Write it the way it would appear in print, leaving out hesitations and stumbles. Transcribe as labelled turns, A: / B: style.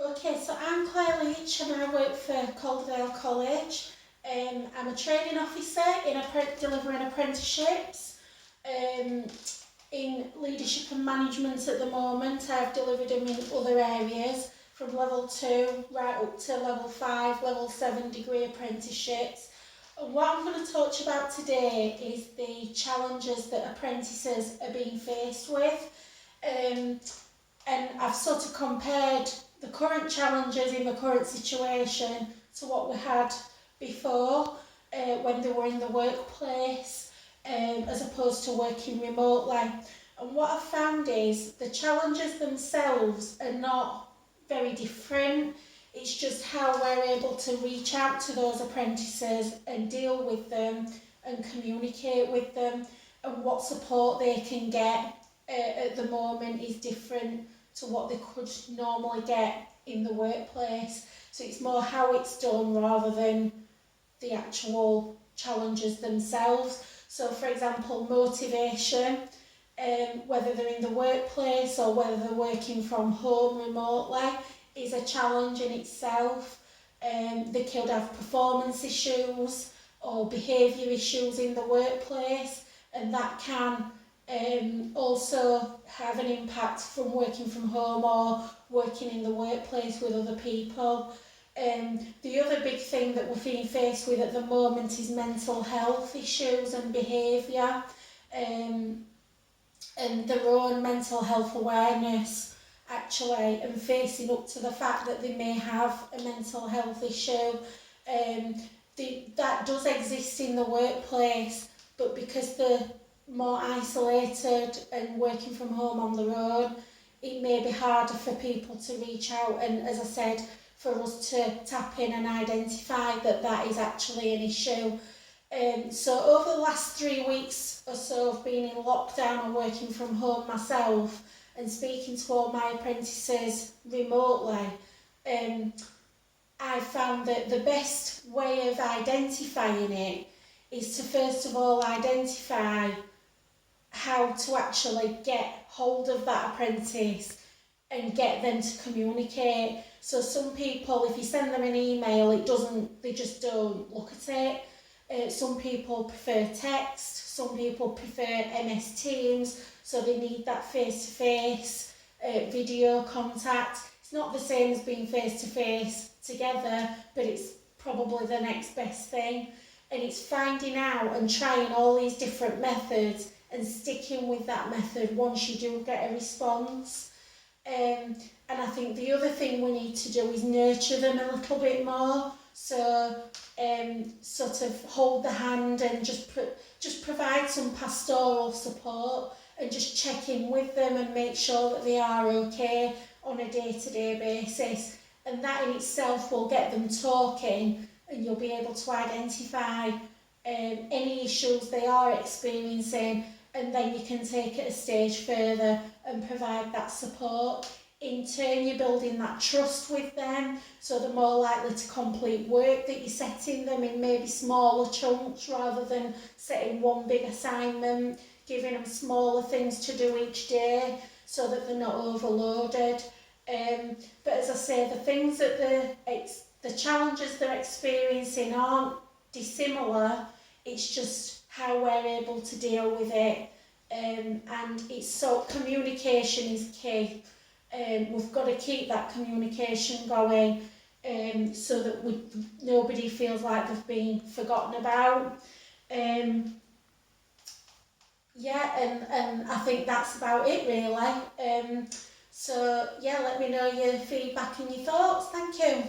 A: Okay, so I'm Claire Leach and I work for Calderdale College. I'm a training officer in delivering apprenticeships um, in leadership and management at the moment. I've delivered them in other areas from level 2 right up to level 5, level 7 degree apprenticeships. And what I'm going to talk to you about today is the challenges that apprentices are being faced with. And I've sort of compared the current challenges in the current situation to what we had before when they were in the workplace as opposed to working remotely. And what I've found is the challenges themselves are not very different. It's just how we're able to reach out to those apprentices and deal with them and communicate with them, and what support they can get at the moment is different to what they could normally get in the workplace. So it's more how it's done rather than the actual challenges themselves. So for example, motivation, whether they're in the workplace or whether they're working from home remotely, is a challenge in itself. They could have performance issues or behaviour issues in the workplace, and that can also have an impact from working from home or working in the workplace with other people. The other big thing that we're being faced with at the moment is mental health issues and behaviour, and their own mental health awareness actually, and facing up to the fact that they may have a mental health issue. That does exist in the workplace, but because they're more isolated and working from home on their own, it may be harder for people to reach out, and as I said, for us to tap in and identify that that is actually an issue. So over the last 3 weeks or so I've been in lockdown and working from home myself and speaking to all my apprentices remotely. I found that the best way of identifying it is to first of all identify how to actually get hold of that apprentice and get them to communicate. So some people, if you send them an email, they just don't look at it. Some people prefer text, some people prefer MS Teams, so they need that face-to-face video contact. It's not the same as being face-to-face together, but it's probably the next best thing. And it's finding out and trying all these different methods and sticking with that method once you do get a response. And I think the other thing we need to do is nurture them a little bit more. So sort of hold the hand and just provide some pastoral support and just check in with them and make sure that they are okay on a day-to-day basis. And that in itself will get them talking, and you'll be able to identify any issues they are experiencing, and then you can take it a stage further and provide that support. In turn, you're building that trust with them, so they're more likely to complete work that you're setting them in maybe smaller chunks rather than setting one big assignment, giving them smaller things to do each day so that they're not overloaded. But as I say, the things that the challenges they're experiencing aren't dissimilar, it's just how we're able to deal with it. And it's so communication is key. We've got to keep that communication going so that nobody feels like they've been forgotten about. Yeah, and I think that's about it really. So yeah, let me know your feedback and your thoughts. Thank you.